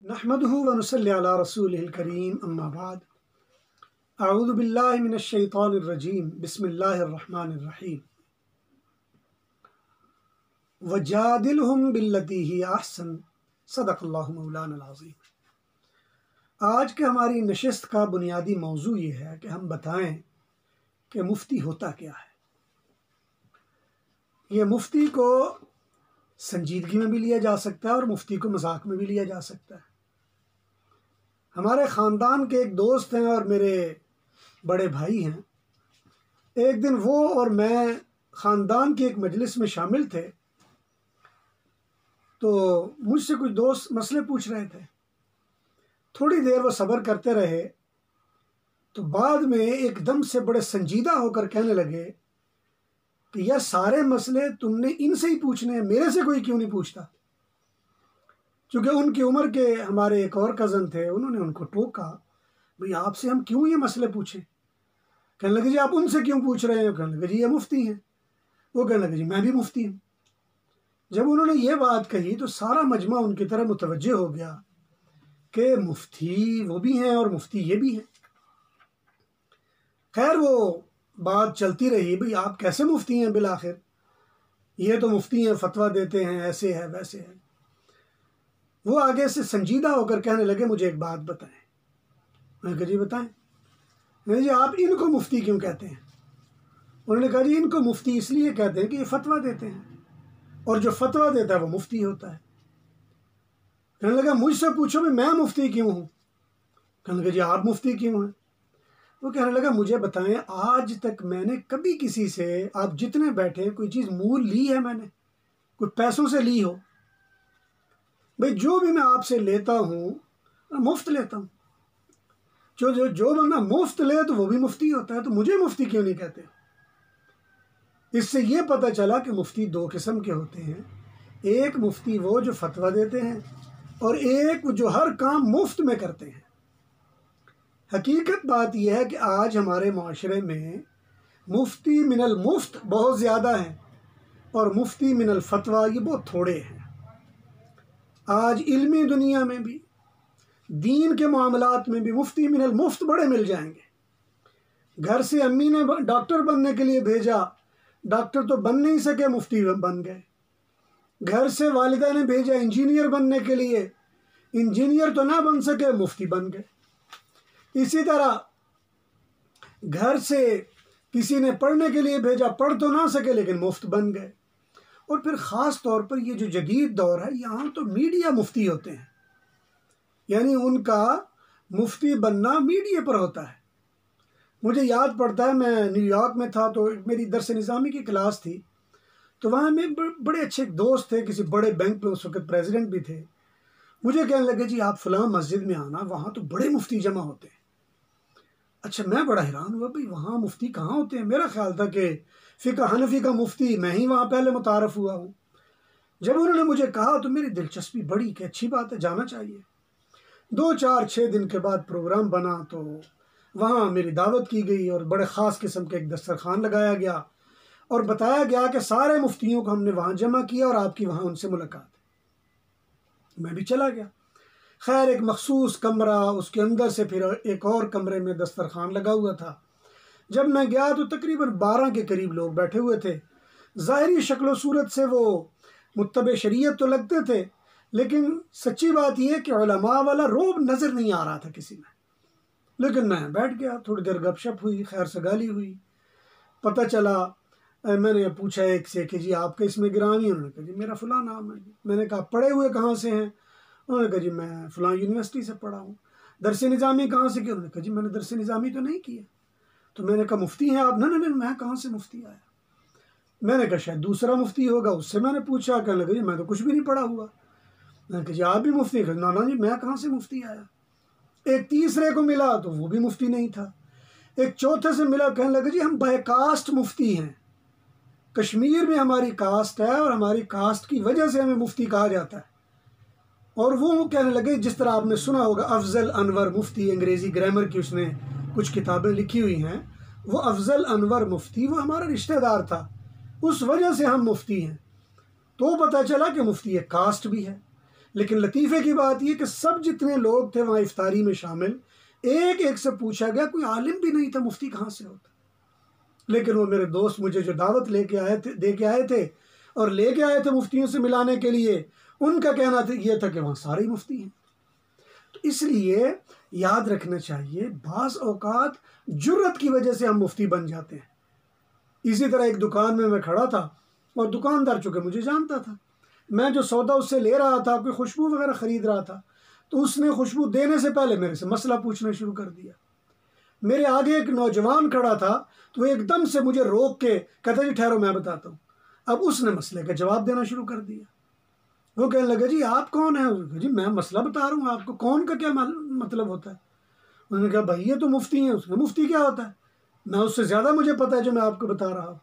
नहमदुहु व नुसल्ली अला रसूलिहिल करीम अम्मा बाद अऊज़ु बिल्लाहि मिनश शैतानिर रजीम बिस्मिल्लाहिर रहमानिर रहीम वजादिलहुम बिल्लती ही अहसन सदक़ल्लाहु मौलाना अज़ीम। आज के हमारी नशिस्त का बुनियादी मौजू ये है कि हम बताएं कि मुफ्ती होता क्या है। ये मुफ्ती को संजीदगी में भी लिया जा सकता है और मुफ्ती को मजाक में भी लिया जा सकता है। हमारे ख़ानदान के एक दोस्त हैं और मेरे बड़े भाई हैं। एक दिन वो और मैं ख़ानदान की एक मजलिस में शामिल थे, तो मुझसे कुछ दोस्त मसले पूछ रहे थे। थोड़ी देर वो सब्र करते रहे, तो बाद में एकदम से बड़े संजीदा होकर कहने लगे कि यह सारे मसले तुमने इनसे ही पूछने हैं, मेरे से कोई क्यों नहीं पूछता। क्योंकि उनकी उम्र के हमारे एक और कज़न थे, उन्होंने उनको टोका, भाई आपसे हम क्यों ये मसले पूछें। कहने लगे जी आप उनसे क्यों पूछ रहे हैं। कहने लगे जी ये मुफ्ती हैं। वो कहने लगे जी मैं भी मुफ्ती हूँ। जब उन्होंने ये बात कही तो सारा मजमा उनकी तरफ मुतवज्जे हो गया कि मुफ्ती वो भी हैं और मुफ्ती ये भी हैं। खैर वो बात चलती रही, भाई आप कैसे मुफ्ती हैं, बिल आखिर ये तो मुफ्ती हैं, फतवा देते हैं, ऐसे है वैसे है। वो आगे से संजीदा होकर कहने लगे मुझे एक बात बताएं। मैंने कहा जी बताएं। नहीं जी आप इनको मुफ्ती क्यों कहते हैं। उन्होंने कहा जी इनको मुफ्ती इसलिए कहते हैं कि ये फतवा देते हैं और जो फतवा देता है वो मुफ्ती होता है। कहने लगा मुझसे पूछो भी मैं मुफ्ती क्यों हूँ। कहने लगा जी आप मुफ्ती क्यों हैं। वो कहने लगा मुझे बताएं आज तक मैंने कभी किसी से, आप जितने बैठे कोई चीज़ मूल ली है, मैंने कोई पैसों से ली हो। भाई जो भी मैं आपसे लेता हूँ मुफ्त लेता हूँ। जो बंदा मुफ्त ले तो वो भी मुफ्ती होता है, तो मुझे मुफ्ती क्यों नहीं कहते। इससे ये पता चला कि मुफ्ती दो किस्म के होते हैं। एक मुफ्ती वो जो फतवा देते हैं और एक जो हर काम मुफ्त में करते हैं। हकीकत बात यह है कि आज हमारे माशरे में मुफ्ती मिनल मुफ्त बहुत ज़्यादा हैं और मुफ्ती मिनल फतवा ये बहुत थोड़े हैं। आज इल्मी दुनिया में भी, दीन के मामलात में भी मुफ्ती मिनल मुफ्त बड़े मिल जाएंगे। घर से अम्मी ने डॉक्टर बनने के लिए भेजा, डॉक्टर तो बन नहीं सके, मुफ्ती बन गए। घर से वालिदा ने भेजा इंजीनियर बनने के लिए, इंजीनियर तो ना बन सके, मुफ्ती बन गए। इसी तरह घर से किसी ने पढ़ने के लिए भेजा, पढ़ तो ना सके लेकिन मुफ्त बन गए। और फिर ख़ास तौर पर ये जो जदीद दौर है, यहाँ तो मीडिया मुफ्ती होते हैं, यानी उनका मुफ्ती बनना मीडिया पर होता है। मुझे याद पड़ता है मैं न्यूयॉर्क में था, तो मेरी दरस निज़ामी की क्लास थी, तो वहाँ में बड़े अच्छे दोस्त थे, किसी बड़े बैंक पे उस वक्त प्रेसिडेंट भी थे। मुझे कहने लगे जी आप फ़लाँ मस्जिद में आना, वहाँ तो बड़े मुफ्ती जमा होते हैं। अच्छा मैं बड़ा हैरान हुआ, भाई वहाँ मुफ्ती कहाँ होते हैं। मेरा ख्याल था कि फ़िक़्ह हनफ़ी का मुफ्ती मैं ही वहाँ पहले मुतारफ़ हुआ हूँ। जब उन्होंने मुझे कहा तो मेरी दिलचस्पी बढ़ी कि अच्छी बात है, जाना चाहिए। 2-4-6 दिन के बाद प्रोग्राम बना तो वहाँ मेरी दावत की गई और बड़े ख़ास किस्म के एक दस्तरखान लगाया गया और बताया गया कि सारे मुफ्तियों को हमने वहाँ जमा किया और आपकी वहाँ उनसे मुलाकात है। मैं भी चला गया। खैर एक मखसूस कमरा, उसके अंदर से फिर एक और कमरे में दस्तरखान लगा हुआ था। जब मैं गया तो तकरीबन 12 के करीब लोग बैठे हुए थे। ज़ाहिरी शक्ल सूरत से वो मुत्तबे शरीयत तो लगते थे, लेकिन सच्ची बात यह कि उलमा वाला रोब नज़र नहीं आ रहा था किसी में। लेकिन मैं बैठ गया, थोड़ी देर गपशप हुई, खैर सगाली हुई। पता चला, मैंने पूछा एक से कि जी आपके इसमें गिरानी। उन्होंने कहा जी मेरा फ़लाँ नाम है। मैंने कहा पढ़े हुए कहाँ से हैं। उन्होंने कहा जी मैं फ़लाँ यूनिवर्सिटी से पढ़ा हूँ। दरस निज़ामी कहाँ से किया। उन्होंने कहा जी मैंने दरस निज़ामी तो नहीं किया। तो मैंने कहा मुफ्ती हैं आप। नहीं, मैं कहाँ से मुफ्ती आया। मैंने कहा शायद दूसरा मुफ्ती होगा, उससे मैंने पूछा। कहने लगा जी मैं तो कुछ भी नहीं पढ़ा हुआ। मैंने कहा जी आप भी मुफ्ती हैं। ना जी मैं कहाँ से मुफ्ती आया। एक तीसरे को मिला तो वो भी मुफ्ती नहीं था। एक चौथे से मिला, कहने लगा जी हम बाय कास्ट मुफ्ती हैं, कश्मीर में हमारी कास्ट है और हमारी कास्ट की वजह से हमें मुफ्ती कहा जाता है। और वो कहने लगे जिस तरह आपने सुना होगा अफजल अनवर मुफ्ती, अंग्रेज़ी ग्रामर की उसने कुछ किताबें लिखी हुई हैं, वो अफजल अनवर मुफ्ती वो हमारा रिश्तेदार था, उस वजह से हम मुफ्ती हैं। तो पता चला कि मुफ्ती एक कास्ट भी है, लेकिन लतीफ़े की बात यह कि सब जितने लोग थे वहाँ इफ्तारी में शामिल, एक एक से पूछा गया, कोई आलिम भी नहीं था, मुफ्ती कहाँ से होता। लेकिन वो मेरे दोस्त मुझे जो दावत दे के आए थे और लेके आए थे मुफ्तियों से मिलाने के लिए, उनका कहना था ये था कि वहाँ सारे ही मुफ्ती हैं। तो इसलिए याद रखना चाहिए, बाज़ औक़ात जुर्रत की वजह से हम मुफ्ती बन जाते हैं। इसी तरह एक दुकान में मैं खड़ा था और दुकानदार चूँकि मुझे जानता था, मैं जो सौदा उससे ले रहा था, कोई खुशबू वगैरह ख़रीद रहा था, तो उसने खुशबू देने से पहले मेरे से मसला पूछना शुरू कर दिया। मेरे आगे एक नौजवान खड़ा था, तो वो एकदम से मुझे रोक के कहता जी ठहरो मैं बताता हूँ। अब उसने मसले का जवाब देना शुरू कर दिया। वो कहने लगा जी आप कौन हैं? जी मैं मसला बता रहा हूँ आपको, कौन का क्या मतलब होता है? उन्होंने कहा भाई ये तो मुफ्ती हैं। उसने मुफ्ती क्या होता है? मैं उससे ज़्यादा मुझे पता है जो मैं आपको बता रहा हूँ।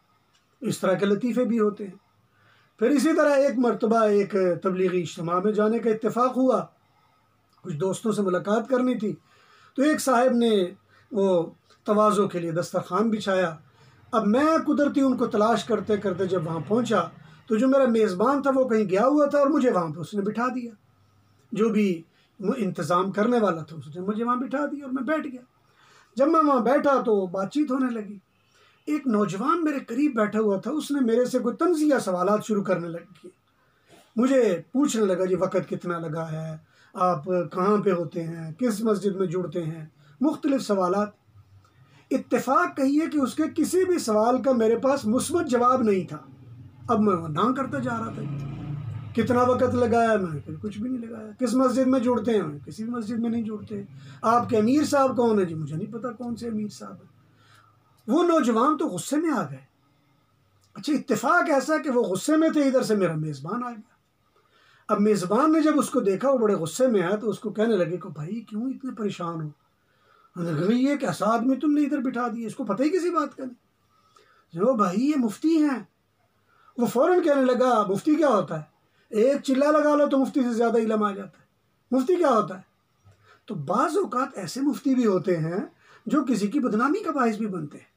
इस तरह के लतीफ़े भी होते हैं। फिर इसी तरह एक मरतबा एक तबलीगी इज्तिमा में जाने का इत्तेफाक हुआ, कुछ दोस्तों से मुलाकात करनी थी, तो एक साहब ने वो तवाज़ो के लिए दस्तरखान बिछाया। अब मैं कुदरती उनको तलाश करते करते जब वहाँ पहुँचा, तो जो मेरा मेज़बान था वो कहीं गया हुआ था और मुझे वहाँ पे उसने बिठा दिया। जो भी इंतज़ाम करने वाला था उसने मुझे वहाँ बिठा दिया और मैं बैठ गया। जब मैं वहाँ बैठा तो बातचीत होने लगी। एक नौजवान मेरे करीब बैठा हुआ था, उसने मेरे से कोई तंज़िया सवालात शुरू करने लगे। मुझे पूछने लगा जी वक़्त कितना लगा है, आप कहाँ पे होते हैं, किस मस्जिद में जुड़ते हैं, मुख्तलिफ़ सवालात। इत्तेफाक कहिए कि उसके किसी भी सवाल का मेरे पास मुस्बत जवाब नहीं था। अब मैं ना करता जा रहा था। कितना वक़्त लगाया? मैंने कुछ भी नहीं लगाया। किस मस्जिद में जुड़ते हैं? किसी भी मस्जिद में नहीं जुड़ते। आपके अमीर साहब कौन है? जी मुझे नहीं पता कौन से अमीर साहब है। वो नौजवान तो गुस्से में आ गए। अच्छा इत्तेफाक ऐसा कि वो गुस्से में थे, इधर से मेरा मेज़बान आ गया। अब मेज़बान ने जब उसको देखा वो बड़े गुस्से में आया, तो उसको कहने लगे कि भाई क्यों इतने परेशान हो? ये कैसा आदमी तुमने इधर बिठा दिया, इसको पता ही किसी बात का नहीं। जो भाई ये मुफ्ती हैं। वो फ़ौरन कहने लगा मुफ्ती क्या होता है? एक चिल्ला लगा लो तो मुफ्ती से ज़्यादा इल्म आ जाता है। मुफ्ती क्या होता है? तो बाज़ औक़ात ऐसे मुफ्ती भी होते हैं जो किसी की बदनामी का बाइस भी बनते हैं।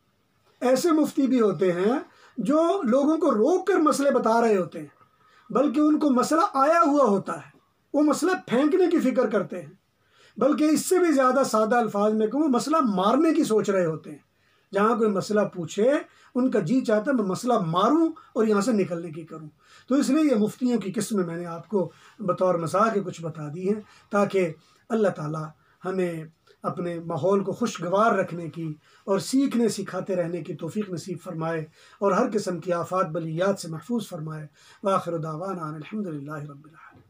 ऐसे मुफ्ती भी होते हैं जो लोगों को रोक कर मसले बता रहे होते हैं, बल्कि उनको मसला आया हुआ होता है, वो मसला फेंकने की फ़िक्र करते हैं। बल्कि इससे भी ज़्यादा सादा अल्फाज में कहूँ, मसला मारने की सोच रहे होते हैं। जहाँ कोई मसला पूछे उनका जी चाहता है मैं मसला मारूं और यहाँ से निकलने की करूं। तो इसलिए ये मुफ्तियों की किस्में मैंने आपको बतौर मज़ाक के कुछ बता दी हैं, ताकि अल्लाह ताला हमें अपने माहौल को खुशगवार रखने की और सीखने सिखाते रहने की तौफ़ीक़ नसीब फ़रमाए और हर किस्म की आफ़ात बलियात से महफूज फ़रमाए। व आखिर दावाना अनिल हम्दुलिल्लाहि रब्बिल आलमीन।